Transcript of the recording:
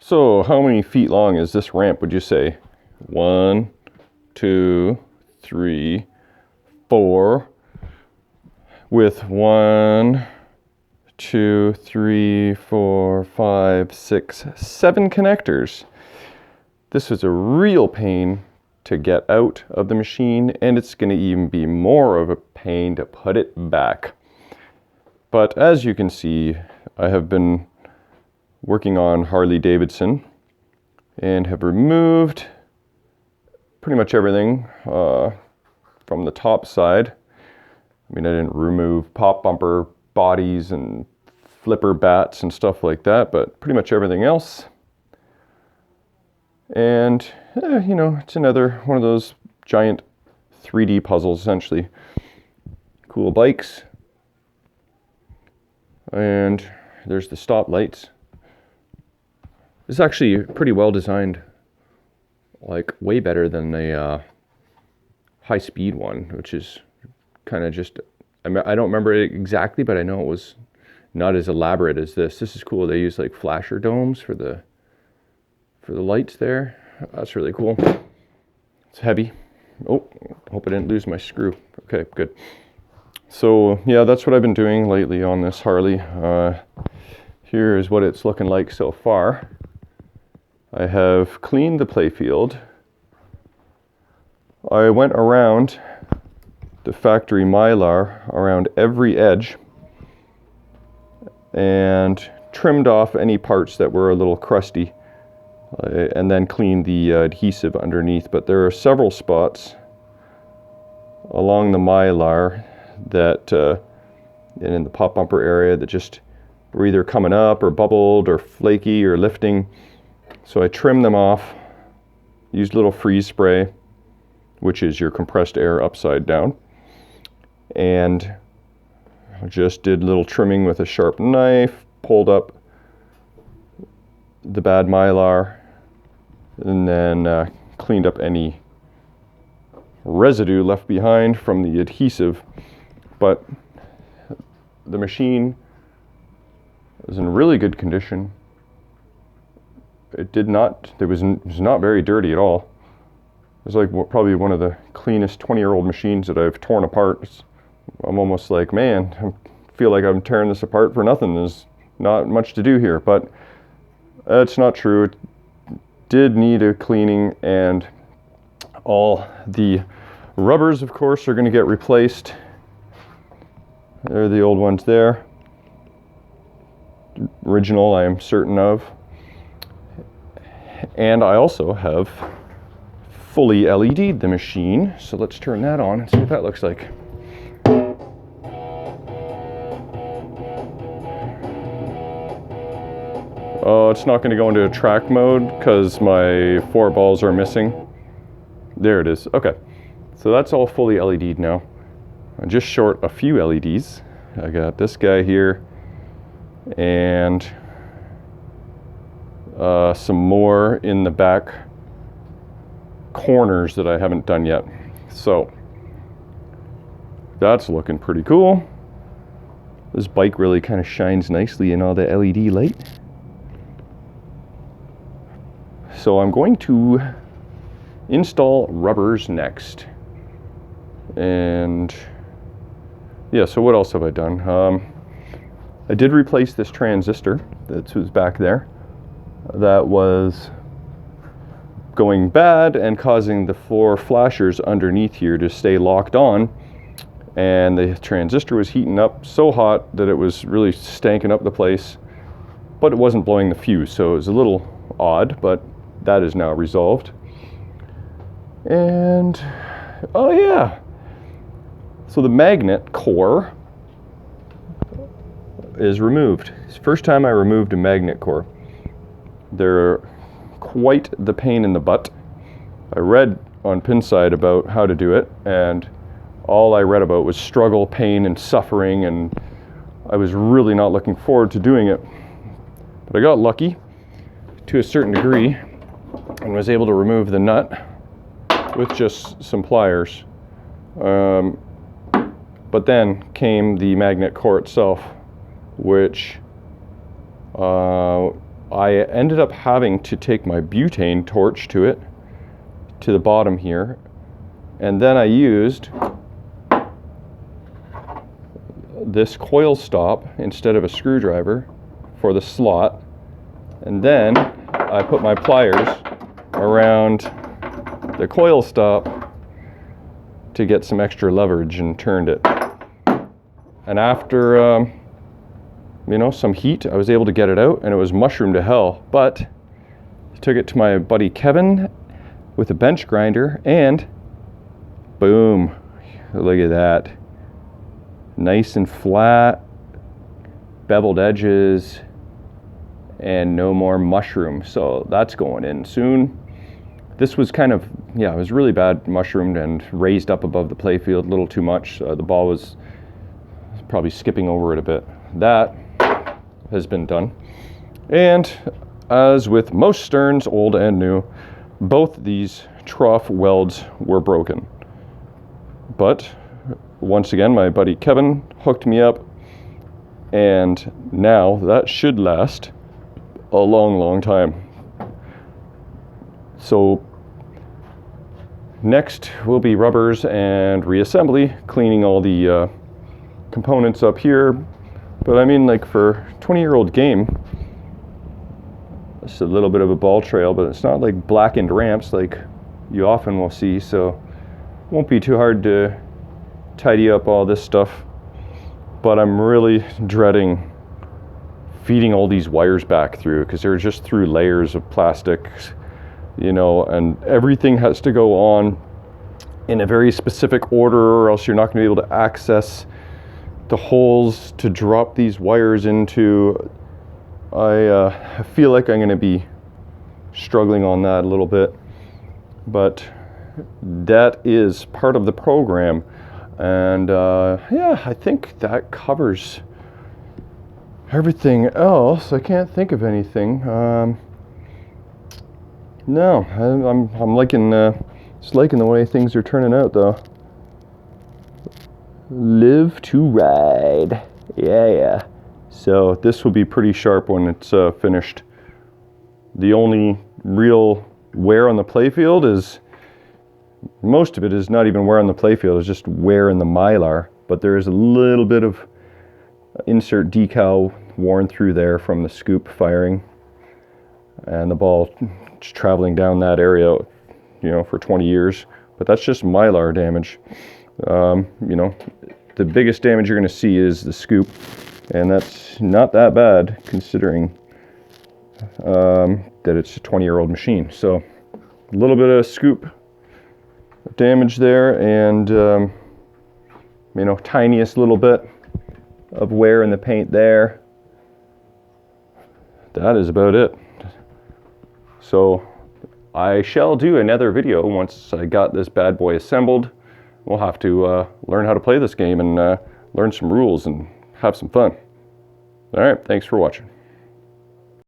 So how many feet long is this ramp, would you say? 1, 2, 3, 4, with 1, 2, 3, 4, 5, 6, 7 connectors. This is a real pain to get out of the machine, and it's going to even be more of a pain to put it back. But as you can see, I have been working on Harley Davidson and have removed pretty much everything from the top side. I mean, I didn't remove pop bumper bodies and flipper bats and stuff like that, but pretty much everything else. And, you know, it's another one of those giant 3D puzzles, essentially. Cool bikes. And there's the stop lights. It's actually pretty well designed, like way better than the high-speed one, which is kind of just, I don't remember it exactly, but I know it was not as elaborate as this. This is cool. They use like flasher domes for the lights there. That's really cool. It's heavy. Oh, hope I didn't lose my screw. Okay, good. So yeah, that's what I've been doing lately on this Harley. Here is what it's looking like so far. I have cleaned the playfield. I went around the factory mylar around every edge and trimmed off any parts that were a little crusty, and then cleaned the adhesive underneath. But there are several spots along the mylar that and in the pop bumper area that just were either coming up or bubbled or flaky or lifting. So I trimmed them off, used a little freeze spray, which is your compressed air upside down, and just did a little trimming with a sharp knife, pulled up the bad mylar, and then cleaned up any residue left behind from the adhesive. But the machine is in really good condition. It was not very dirty at all. It was like probably one of the cleanest 20-year-old machines that I've torn apart. I'm almost like, man, I feel like I'm tearing this apart for nothing. There's not much to do here, but that's not true. It did need a cleaning, and all the rubbers, of course, are going to get replaced. There are the old ones there. Original, I am certain of. And I also have fully LED'd the machine, so let's turn that on and see what that looks like. Oh, it's not going to go into a track mode because my 4 balls are missing. There it is. Okay, so that's all fully LED'd now. I'm just short a few LEDs. I got this guy here and some more in the back corners that I haven't done yet. So that's looking pretty cool. This bike really kind of shines nicely in all the LED light. So I'm going to install rubbers next. And yeah, so what else have I done? I did replace this transistor that was back there. That was going bad and causing the 4 flashers underneath here to stay locked on. And the transistor was heating up so hot that it was really stanking up the place, but it wasn't blowing the fuse, so it was a little odd, but that is now resolved. And oh yeah, so the magnet core is removed. It's the first time I removed a magnet core. They're quite the pain in the butt. I read on Pinside about how to do it, and all I read about was struggle, pain, and suffering, and I was really not looking forward to doing it. But I got lucky to a certain degree and was able to remove the nut with just some pliers. But then came the magnet core itself, which I ended up having to take my butane torch to it, to the bottom here, and then I used this coil stop instead of a screwdriver for the slot, and then I put my pliers around the coil stop to get some extra leverage and turned it. And after you know, some heat, I was able to get it out, and it was mushroom to hell. But I took it to my buddy Kevin with a bench grinder, and boom, look at that. Nice and flat, beveled edges, and no more mushroom. So that's going in soon. This was kind of, yeah, it was really bad mushroomed and raised up above the playfield a little too much. The ball was probably skipping over it a bit. That has been done. And as with most sterns, old and new, both these trough welds were broken. But once again, my buddy Kevin hooked me up, and now that should last a long, long time. So next will be rubbers and reassembly, cleaning all the components up here. But I mean, like, for 20-year-old game, it's a little bit of a ball trail, but it's not like blackened ramps like you often will see, so it won't be too hard to tidy up all this stuff. But I'm really dreading feeding all these wires back through, because they're just through layers of plastic, you know, and everything has to go on in a very specific order, or else you're not going to be able to access the holes to drop these wires into. I feel like I'm going to be struggling on that a little bit, but that is part of the program. And yeah, I think that covers everything else. I can't think of anything. No, I'm liking just liking the way things are turning out, though. Live to ride. Yeah. So this will be pretty sharp when it's finished. The only real wear on the playfield is, most of it is not even wear on the playfield, it's just wear in the mylar. But there is a little bit of insert decal worn through there from the scoop firing, and the ball traveling down that area, you know, for 20 years. But that's just mylar damage. You know, the biggest damage you're going to see is the scoop, and that's not that bad considering that it's a 20-year-old machine. So a little bit of scoop damage there, and you know, tiniest little bit of wear in the paint there. That is about it. So I shall do another video once I got this bad boy assembled. We'll have to learn how to play this game and learn some rules and have some fun. All right, thanks for watching.